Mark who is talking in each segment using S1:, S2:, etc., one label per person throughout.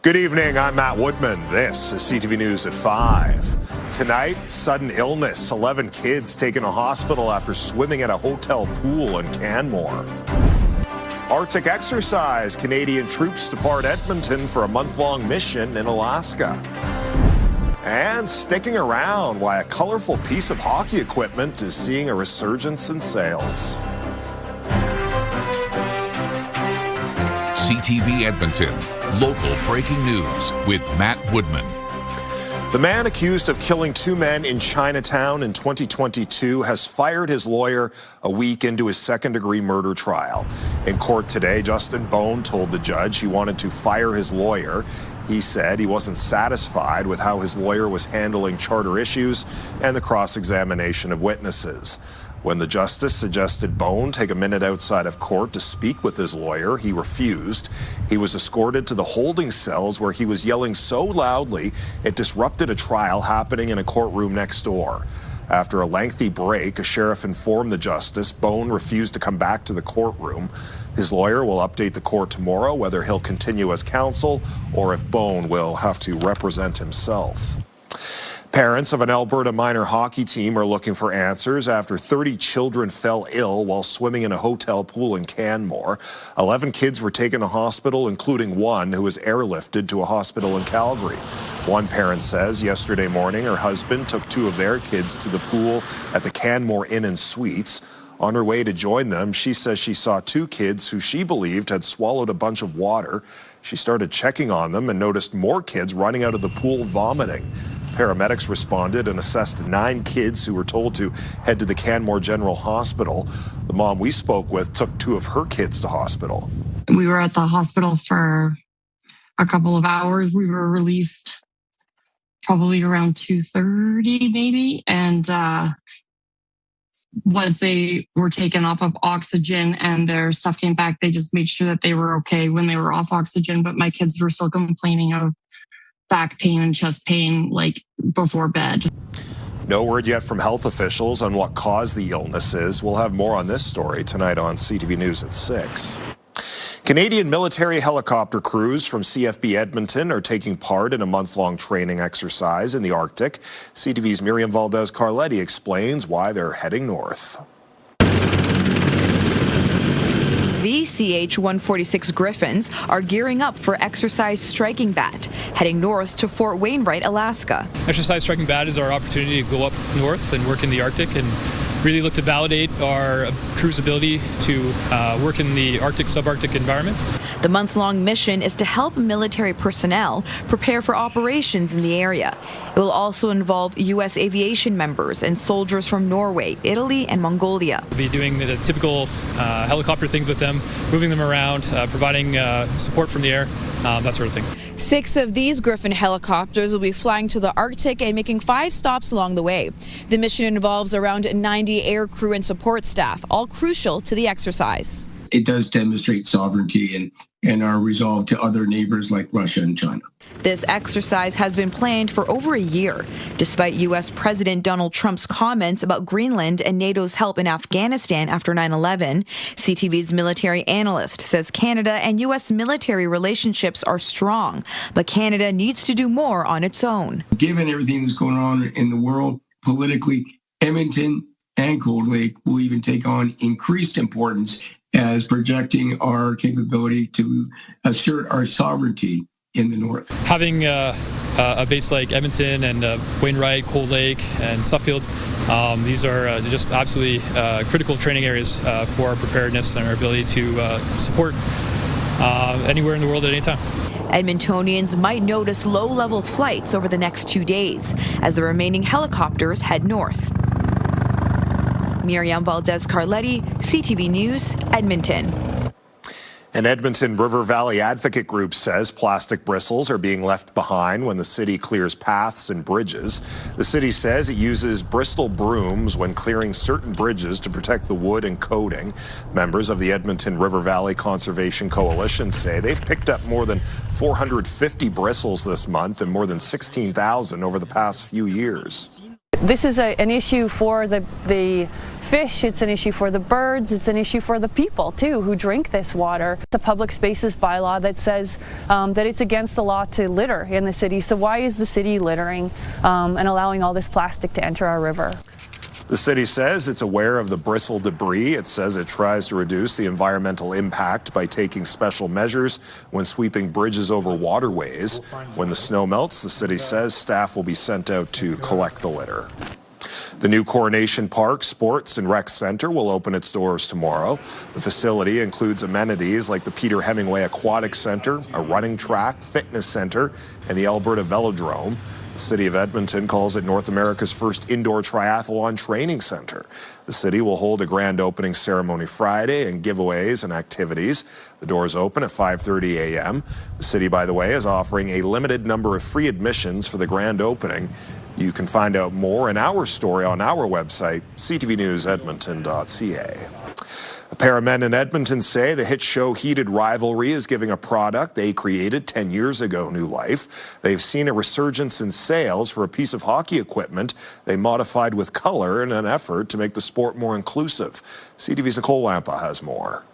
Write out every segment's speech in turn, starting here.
S1: Good evening, I'm Matt Woodman. This is CTV News at 5. Tonight, sudden illness. 11 kids taken to hospital after swimming at a hotel pool in Canmore. Arctic exercise. Canadian troops depart Edmonton for a month-long mission in Alaska. And sticking around, why a colorful piece of hockey equipment is seeing a resurgence in sales.
S2: CTV Edmonton, local breaking news with Matt Woodman.
S1: The man accused of killing 2 men in Chinatown in 2022 has fired his lawyer a week into his second-degree murder trial. In court today, Justin Bone told the judge he wanted to fire his lawyer. He said he wasn't satisfied with how his lawyer was handling charter issues and the cross-examination of witnesses. When the justice suggested Bone take a minute outside of court to speak with his lawyer, he refused. He was escorted to the holding cells where he was yelling so loudly it disrupted a trial happening in a courtroom next door. After a lengthy break, a sheriff informed the justice Bone refused to come back to the courtroom. His lawyer will update the court tomorrow whether he'll continue as counsel or if Bone will have to represent himself. Parents of an Alberta minor hockey team are looking for answers after 30 children fell ill while swimming in a hotel pool in Canmore. 11 kids were taken to hospital, including one who was airlifted to a hospital in Calgary. One parent says yesterday morning her husband took 2 of their kids to the pool at the Canmore Inn and Suites. On her way to join them, she says she saw 2 kids who she believed had swallowed a bunch of water. She started checking on them and noticed more kids running out of the pool vomiting. Paramedics responded and assessed 9 kids who were told to head to the Canmore General Hospital. The mom we spoke with took 2 of her kids to hospital.
S3: We were at the hospital for a couple of hours. We were released probably around 2:30 maybe. And once they were taken off of oxygen and their stuff came back, they just made sure that they were okay when they were off oxygen. But my kids were still complaining of back pain and chest pain like before bed.
S1: No word yet from health officials on what caused the illnesses. We'll have more on this story tonight on CTV News at 6. Canadian military helicopter crews from CFB Edmonton are taking part in a month-long training exercise in the Arctic. CTV's Miriam Valdez-Carletti explains why they're heading north.
S4: The CH-146 Griffins are gearing up for Exercise Striking Bat, heading north to Fort Wainwright, Alaska.
S5: Exercise Striking Bat is our opportunity to go up north and work in the Arctic and really look to validate our crew's ability to work in the Arctic, subarctic environment.
S4: The month-long mission is to help military personnel prepare for operations in the area. It will also involve U.S. aviation members and soldiers from Norway, Italy, and Mongolia.
S5: We'll be doing the typical helicopter things with them, moving them around, providing support from the air, that sort of thing.
S6: 6 of these Griffin helicopters will be flying to the Arctic and making 5 stops along the way. The mission involves around 90 air crew and support staff, all crucial to the exercise.
S7: It does demonstrate sovereignty and our resolve to other neighbors like Russia and China.
S4: This exercise has been planned for over a year, despite U.S. President Donald Trump's comments about Greenland and NATO's help in Afghanistan after 9/11. CTV's military analyst says Canada and U.S. military relationships are strong, but Canada needs to do more on its own.
S7: Given everything that's going on in the world politically, Edmonton and Cold Lake will even take on increased importance as projecting our capability to assert our sovereignty in the north.
S5: Having a base like Edmonton and Wainwright, Cold Lake, and Suffield, these are just absolutely critical training areas for our preparedness and our ability to support anywhere in the world at any time.
S4: Edmontonians might notice low-level flights over the next 2 days as the remaining helicopters head north. Miriam Valdez-Carletti, CTV News, Edmonton.
S1: An Edmonton River Valley advocate group says plastic bristles are being left behind when the city clears paths and bridges. The city says it uses Bristol brooms when clearing certain bridges to protect the wood and coating. Members of the Edmonton River Valley Conservation Coalition say they've picked up more than 450 bristles this month and more than 16,000 over the past few years.
S8: This is an issue for the fish, it's an issue for the birds, it's an issue for the people too who drink this water. The public spaces bylaw that says that it's against the law to litter in the city. So why is the city littering and allowing all this plastic to enter our river?
S1: The city says it's aware of the bristle debris. It says it tries to reduce the environmental impact by taking special measures when sweeping bridges over waterways. When the snow melts, the city says staff will be sent out to collect the litter. The new Coronation Park Sports and Rec Center will open its doors tomorrow. The facility includes amenities like the Peter Hemingway Aquatic Center, a running track, fitness center, and the Alberta Velodrome. The City of Edmonton calls it North America's first indoor triathlon training center. The city will hold a grand opening ceremony Friday and giveaways and activities. The doors open at 5:30 a.m. The city, by the way, is offering a limited number of free admissions for the grand opening. You can find out more in our story on our website, ctvnewsedmonton.ca. A pair of men in Edmonton say the hit show Heated Rivalry is giving a product they created 10 years ago new life. They've seen a resurgence in sales for a piece of hockey equipment they modified with color in an effort to make the sport more inclusive. CTV's Nicole Lampa has more.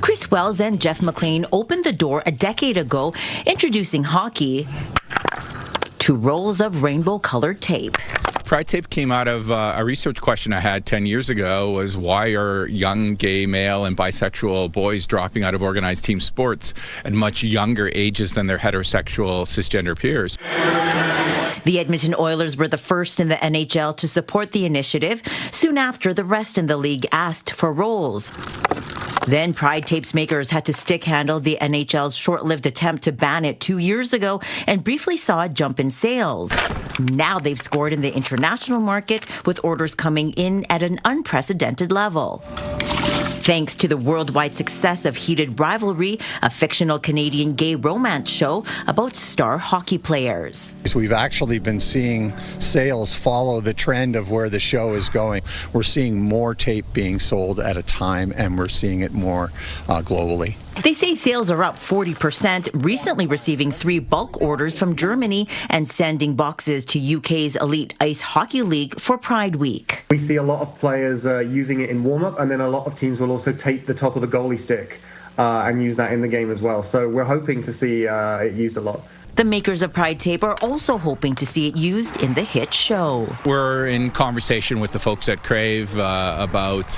S9: Chris Wells and Jeff McLean opened the door a decade ago, introducing hockey to rolls of rainbow-colored tape.
S10: Pride tape came out of a research question I had 10 years ago was why are young gay male and bisexual boys dropping out of organized team sports at much younger ages than their heterosexual cisgender peers?
S9: The Edmonton Oilers were the first in the NHL to support the initiative. Soon after, the rest in the league asked for rolls. Then Pride Tape's makers had to stick handle the NHL's short-lived attempt to ban it 2 years ago and briefly saw a jump in sales. Now they've scored in the international market with orders coming in at an unprecedented level. Thanks to the worldwide success of Heated Rivalry, a fictional Canadian gay romance show about star hockey players.
S11: We've actually been seeing sales follow the trend of where the show is going. We're seeing more tape being sold at a time, and we're seeing it more globally.
S9: They say sales are up 40%, recently receiving 3 bulk orders from Germany and sending boxes to UK's Elite Ice Hockey League for Pride Week.
S12: We see a lot of players using it in warm-up, and then a lot of teams will also tape the top of the goalie stick and use that in the game as well. So we're hoping to see it used a lot.
S9: The makers of Pride Tape are also hoping to see it used in the hit show.
S10: We're in conversation with the folks at Crave about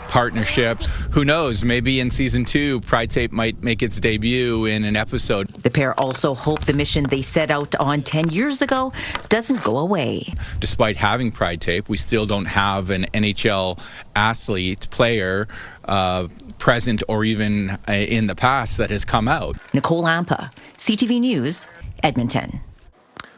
S10: partnerships. Who knows, maybe in season 2, Pride Tape might make its debut in an episode.
S9: The pair also hope the mission they set out on 10 years ago doesn't go away.
S10: Despite having Pride Tape, we still don't have an NHL athlete, player, present or even in the past that has come out.
S9: Nicole Lampa, CTV News, Edmonton.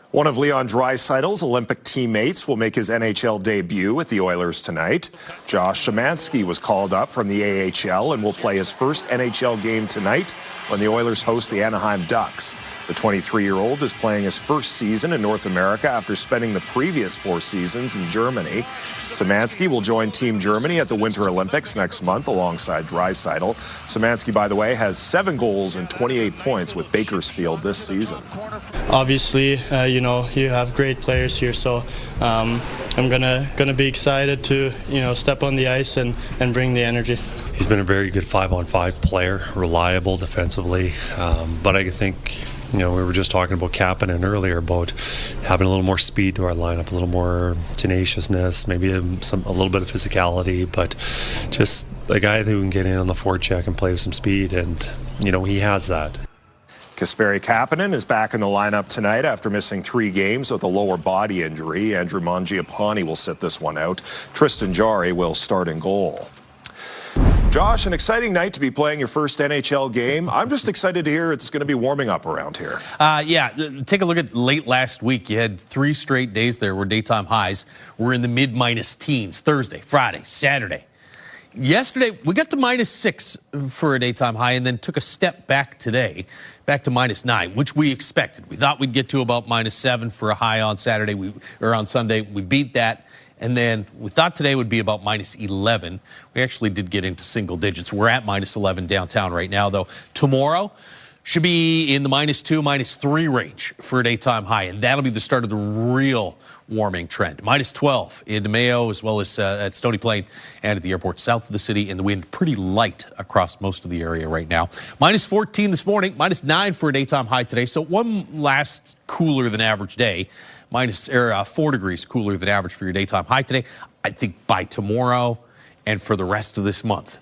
S1: One of Leon Draisaitl's Olympic teammates will make his NHL debut with the Oilers tonight. Josh Szymanski was called up from the AHL and will play his first NHL game tonight when the Oilers host the Anaheim Ducks. The 23-year-old is playing his first season in North America after spending the previous 4 seasons in Germany. Szymanski will join Team Germany at the Winter Olympics next month alongside Draisaitl. Szymanski, by the way, has 7 goals and 28 points with Bakersfield this season.
S13: Obviously, you have great players here, so I'm gonna be excited to step on the ice and bring the energy.
S14: He's been a very good 5-on-5 player, reliable defensively, but I think we were just talking about Kapanen earlier about having a little more speed to our lineup, a little more tenaciousness, maybe a little bit of physicality, but just a guy who can get in on the forecheck and play with some speed, and he has that.
S1: Kasperi Kapanen is back in the lineup tonight after missing 3 games with a lower body injury. Andrew Mangiapane will sit this one out. Tristan Jarry will start in goal. Josh, an exciting night to be playing your first NHL game. I'm just excited to hear it's going to be warming up around here.
S15: Yeah, take a look at late last week. You had 3 straight days there where daytime highs were in the mid-minus teens. Thursday, Friday, Saturday. Yesterday, we got to -6 for a daytime high and then took a step back today, back to -9, which we expected. We thought we'd get to about -7 for a high on Saturday or on Sunday. We beat that. And then we thought today would be about -11. We actually did get into single digits. We're at -11 downtown right now, though. Tomorrow, should be in the -2, -3 range for a daytime high, and that'll be the start of the real warming trend. -12 in Mayo, as well as at Stony Plain and at the airport south of the city, and the wind pretty light across most of the area right now. -14 this morning, -9 for a daytime high today, so one last cooler than average day. 4 degrees cooler than average for your daytime high today. I think by tomorrow and for the rest of this month,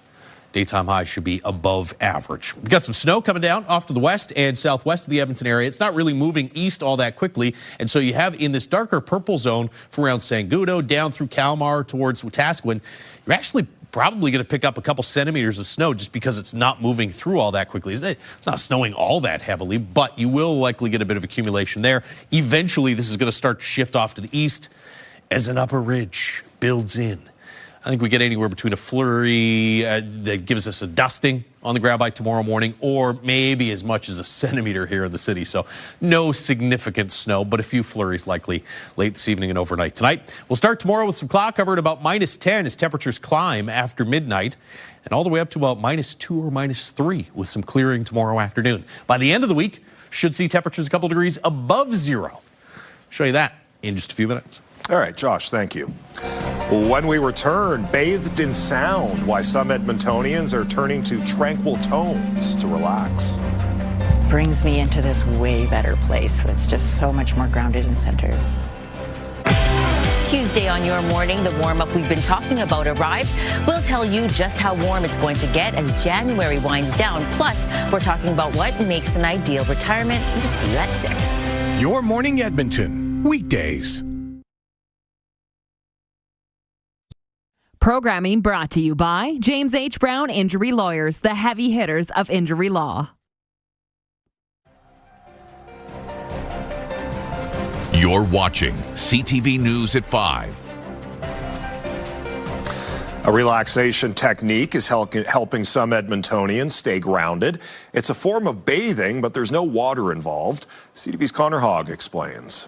S15: daytime highs should be above average. We've got some snow coming down off to the west and southwest of the Edmonton area. It's not really moving east all that quickly, and so you have in this darker purple zone from around Sangudo down through Kalmar towards Wetaskiwin, you're actually probably going to pick up a couple centimeters of snow just because it's not moving through all that quickly. It's not snowing all that heavily, but you will likely get a bit of accumulation there. Eventually, this is going to start to shift off to the east as an upper ridge builds in. I think we get anywhere between a flurry that gives us a dusting on the ground by tomorrow morning, or maybe as much as a centimeter here in the city. So no significant snow, but a few flurries likely late this evening and overnight. Tonight, we'll start tomorrow with some cloud cover at about -10 as temperatures climb after midnight, and all the way up to about -2 or -3 with some clearing tomorrow afternoon. By the end of the week, should see temperatures a couple degrees above zero. Show you that in just a few minutes.
S1: All right, Josh, thank you. When we return, bathed in sound, why some Edmontonians are turning to tranquil tones to relax.
S16: Brings me into this way better place that's just so much more grounded and centered.
S9: Tuesday on Your Morning, the warm-up we've been talking about arrives. We'll tell you just how warm it's going to get as January winds down. Plus, we're talking about what makes an ideal retirement. We'll see you at 6.
S17: Your Morning Edmonton, weekdays.
S18: Programming brought to you by James H. Brown Injury Lawyers, the heavy hitters of injury law.
S2: You're watching CTV News at 5.
S1: A relaxation technique is helping some Edmontonians stay grounded. It's a form of bathing, but there's no water involved. CTV's Connor Hogg explains.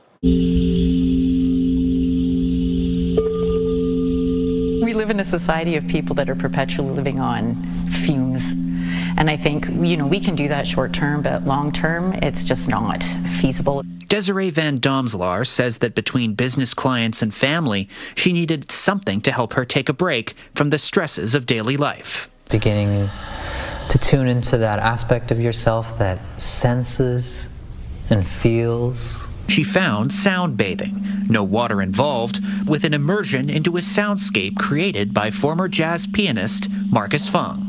S16: We live in a society of people that are perpetually living on fumes. And I think, we can do that short term, but long term, it's just not feasible.
S19: Desiree Van Domslaar says that between business clients and family, she needed something to help her take a break from the stresses of daily life.
S20: Beginning to tune into that aspect of yourself that senses and feels.
S19: She found sound bathing, no water involved, with an immersion into a soundscape created by former jazz pianist Marcus Fung.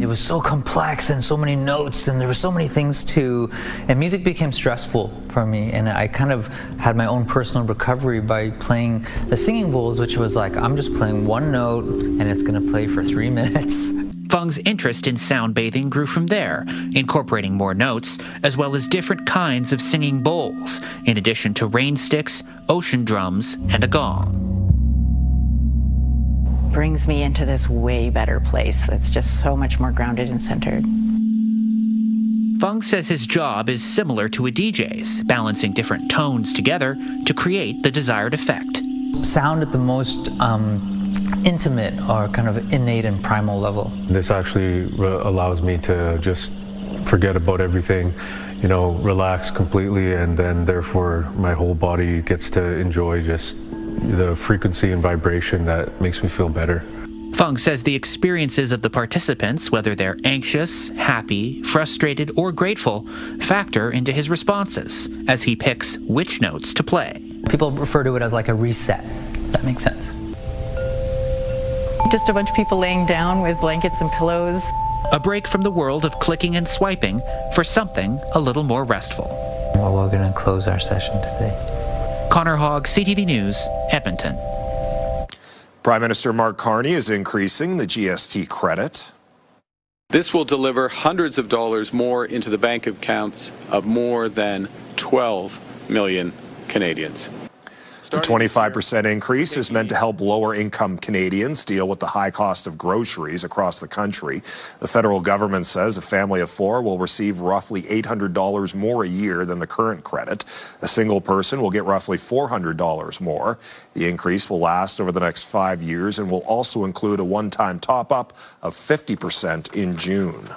S20: It was so complex and so many notes and there were so many things and music became stressful for me, and I kind of had my own personal recovery by playing the singing bowls, which was like, I'm just playing one note and it's going to play for 3 minutes.
S19: Fung's interest in sound bathing grew from there, incorporating more notes, as well as different kinds of singing bowls, in addition to rain sticks, ocean drums, and a gong.
S16: Brings me into this way better place that's just so much more grounded and centered.
S19: Fung says his job is similar to a DJ's, balancing different tones together to create the desired effect.
S20: Sound at the most intimate or kind of innate and primal level.
S21: This actually allows me to just forget about everything, relax completely, and then therefore my whole body gets to enjoy just the frequency and vibration that makes me feel better.
S19: Fung says the experiences of the participants, whether they're anxious, happy, frustrated, or grateful, factor into his responses as he picks which notes to play.
S20: People refer to it as like a reset. That makes sense.
S16: Just a bunch of people laying down with blankets and pillows.
S19: A break from the world of clicking and swiping for something a little more restful.
S20: Well, we're going to close our session today.
S19: Connor Hogg, CTV News, Edmonton.
S1: Prime Minister Mark Carney is increasing the GST credit.
S22: This will deliver hundreds of dollars more into the bank accounts of more than 12 million Canadians.
S1: The 25% increase is meant to help lower-income Canadians deal with the high cost of groceries across the country. The federal government says a family of 4 will receive roughly $800 more a year than the current credit. A single person will get roughly $400 more. The increase will last over the next 5 years and will also include a one-time top-up of 50% in June.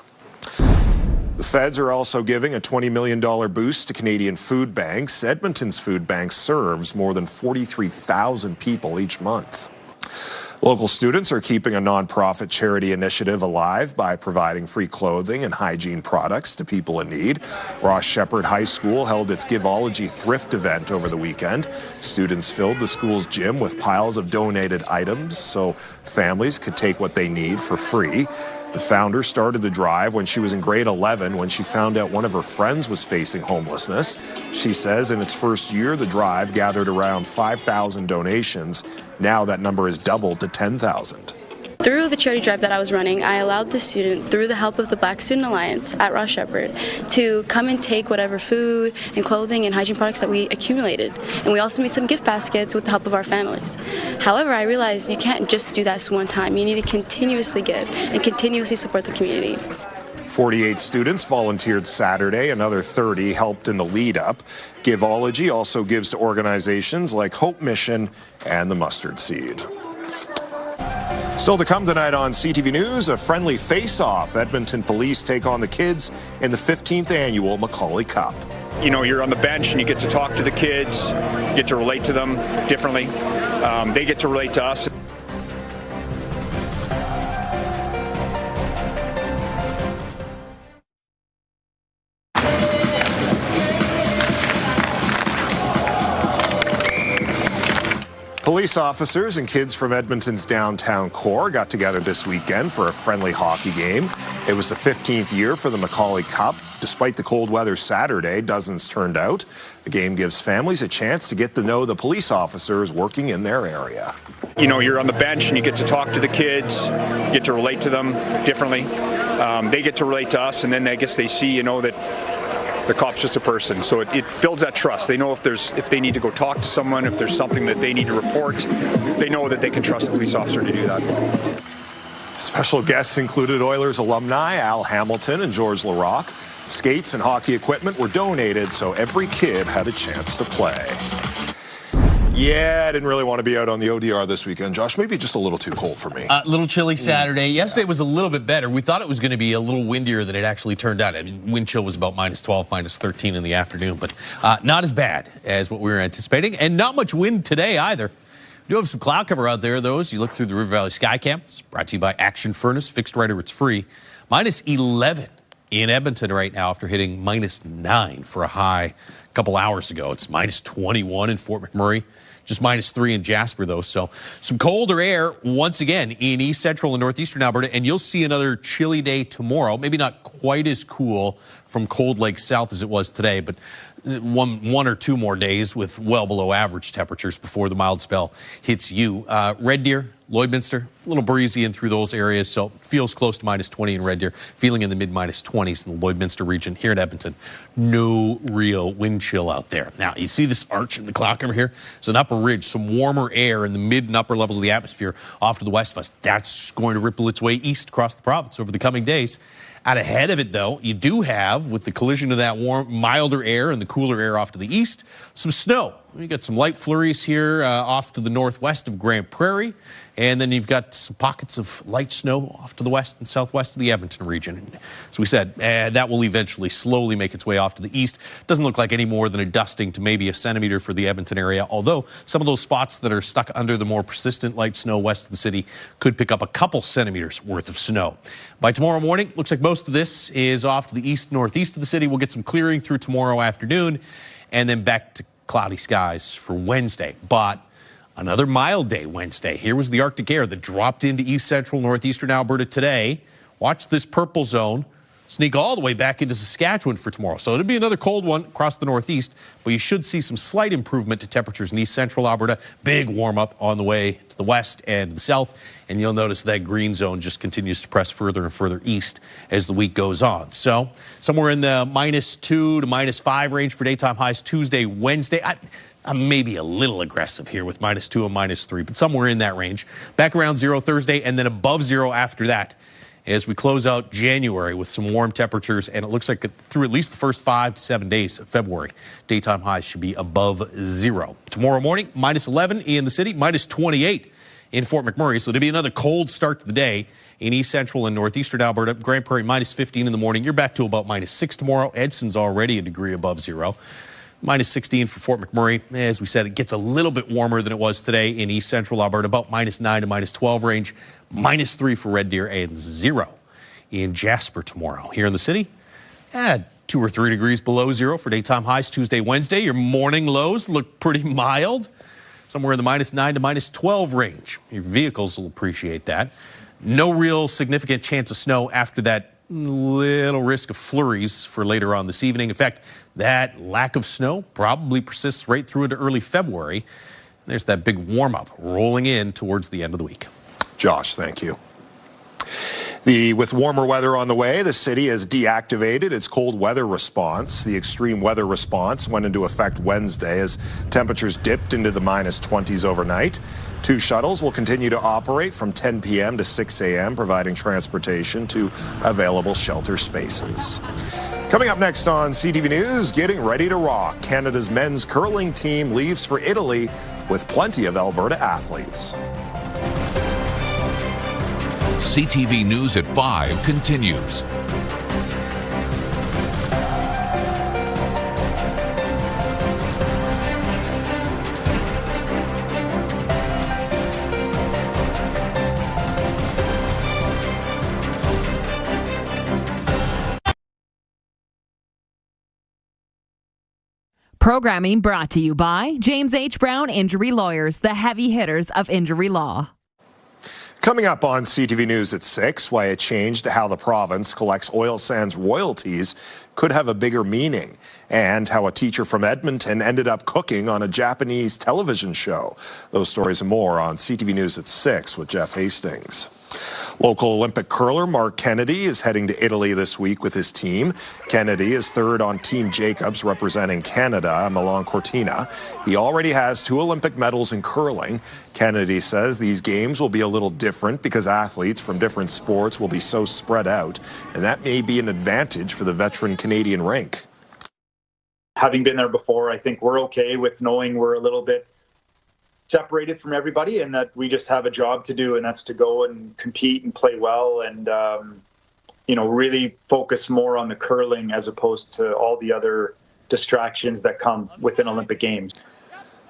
S1: The feds are also giving a $20 million boost to Canadian food banks. Edmonton's food bank serves more than 43,000 people each month. Local students are keeping a nonprofit charity initiative alive by providing free clothing and hygiene products to people in need. Ross Shepherd High School held its Giveology thrift event over the weekend. Students filled the school's gym with piles of donated items so families could take what they need for free. The founder started the drive when she was in grade 11 when she found out one of her friends was facing homelessness. She says in its first year, the drive gathered around 5,000 donations. Now that number has doubled to 10,000.
S3: Through the charity drive that I was running, I allowed the student, through the help of the Black Student Alliance at Ross Shepherd, to come and take whatever food and clothing and hygiene products that we accumulated. And we also made some gift baskets with the help of our families. However, I realized you can't just do that one time. You need to continuously give and continuously support the community.
S1: 48 students volunteered Saturday. Another 30 helped in the lead up. Giveology also gives to organizations like Hope Mission and the Mustard Seed. Still to come tonight on CTV News, a friendly face-off. Edmonton police take on the kids in the 15th annual Macaulay Cup.
S6: You know, you're on the bench and you get to talk to the kids, you get to relate to them differently. They get to relate to us.
S1: Police officers and kids from Edmonton's downtown core got together this weekend for a friendly hockey game. It was the 15th year for the Macaulay Cup. Despite the cold weather Saturday, dozens turned out. The game gives families a chance to get to know the police officers working in their area.
S6: You know, you're on the bench and you get to talk to the kids, you get to relate to them differently. They get to relate to us, and then I guess they see, you know, that the cop's just a person, so it builds that trust. They know if they need to go talk to someone, if there's something that they need to report, they know that they can trust the police officer to do that.
S1: Special guests included Oilers alumni Al Hamilton and George Larocque. Skates and hockey equipment were donated, so every kid had a chance to play. Yeah, I didn't really want to be out on the ODR this weekend, Josh. Maybe just a little too cold for me.
S15: A little chilly Saturday. Yesterday was a little bit better. We thought it was going to be a little windier than it actually turned out. I mean, wind chill was about -12, -13 in the afternoon, but not as bad as what we were anticipating. And not much wind today either. We do have some cloud cover out there, though, as you look through the River Valley Skycam. It's brought to you by Action Furnace. Fixed right or it's free. -11 in Edmonton right now after hitting -9 for a high a couple hours ago. It's -21 in Fort McMurray. Just -3 in Jasper, though. So some colder air once again in east central and northeastern Alberta. And you'll see another chilly day tomorrow. Maybe not quite as cool from Cold Lake south as it was today, but one or two more days with well below average temperatures before the mild spell hits you. Red Deer, Lloydminster, a little breezy in through those areas, so feels close to -20 in Red Deer, feeling in the mid-20s in the Lloydminster region. Here in Edmonton, no real wind chill out there. Now, you see this arch in the cloud cover here? It's an upper ridge, some warmer air in the mid and upper levels of the atmosphere off to the west of us. That's going to ripple its way east across the province over the coming days. Out ahead of it, though, you do have, with the collision of that warm, milder air and the cooler air off to the east, some snow. You got some light flurries here off to the northwest of Grand Prairie, and then you've got some pockets of light snow off to the west and southwest of the Edmonton region. As we said, that will eventually slowly make its way off to the east. Doesn't look like any more than a dusting to maybe a centimeter for the Edmonton area, although some of those spots that are stuck under the more persistent light snow west of the city could pick up a couple centimeters worth of snow. By tomorrow morning, looks like most of this is off to the east-northeast of the city. We'll get some clearing through tomorrow afternoon, and then back to cloudy skies for Wednesday. But another mild day Wednesday. Here was the Arctic air that dropped into east central northeastern Alberta today. Watch this purple zone sneak all the way back into Saskatchewan for tomorrow. So it'll be another cold one across the northeast, but you should see some slight improvement to temperatures in east central Alberta. Big warm up on the way to the west and the south, and you'll notice that green zone just continues to press further and further east as the week goes on. So somewhere in the -2 to -5 range for daytime highs Tuesday, Wednesday. I'm maybe a little aggressive here with -2 and -3, but somewhere in that range. Back around 0 Thursday, and then above 0 after that as we close out January with some warm temperatures, and it looks like through at least the first 5 to 7 days of February, daytime highs should be above 0. Tomorrow morning, -11 in the city, -28 in Fort McMurray. So it'll be another cold start to the day in east central and northeastern Alberta. Grand Prairie -15 in the morning. You're back to about -6 tomorrow. Edson's already a degree above zero. -16 for Fort McMurray. As we said, it gets a little bit warmer than it was today in east central Alberta, about -9 to -12 range. -3 for Red Deer and 0 in Jasper tomorrow. Here in the city, 2 or 3 degrees below zero for daytime highs Tuesday, Wednesday. Your morning lows look pretty mild, somewhere in the -9 to -12 range. Your vehicles will appreciate that. No real significant chance of snow after that little risk of flurries for later on this evening. In fact, that lack of snow probably persists right through into early February. There's that big warm-up rolling in towards the end of the week.
S1: Josh, thank you. With warmer weather on the way, the city has deactivated its cold weather response. The extreme weather response went into effect Wednesday as temperatures dipped into the -20s overnight. 2 shuttles will continue to operate from 10 p.m. to 6 a.m., providing transportation to available shelter spaces. Coming up next on CTV News, getting ready to rock. Canada's men's curling team leaves for Italy with plenty of Alberta athletes.
S2: CTV News at 5 continues.
S18: Programming brought to you by James H. Brown Injury Lawyers, the heavy hitters of injury law.
S1: Coming up on CTV News at 6, why a change to how the province collects oil sands royalties could have a bigger meaning, and how a teacher from Edmonton ended up cooking on a Japanese television show. Those stories and more on CTV News at 6 with Jeff Hastings. Local Olympic curler Mark Kennedy is heading to Italy this week with his team. Kennedy is third on Team Jacobs representing Canada at Milan Cortina. He already has 2 Olympic medals in curling. Kennedy says these games will be a little different because athletes from different sports will be so spread out, and that may be an advantage for the veteran Canadian rink.
S5: Having been there before, I think we're okay with knowing we're a little bit separated from everybody and that we just have a job to do, and that's to go and compete and play well and, really focus more on the curling as opposed to all the other distractions that come within Olympic Games.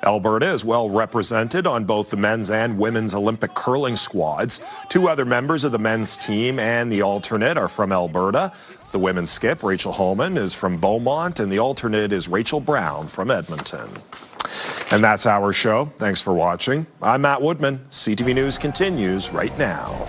S1: Alberta is well represented on both the men's and women's Olympic curling squads. 2 other members of the men's team and the alternate are from Alberta. The women's skip, Rachel Holman, is from Beaumont, and the alternate is Rachel Brown from Edmonton. And that's our show. Thanks for watching. I'm Matt Woodman. CTV News continues right now.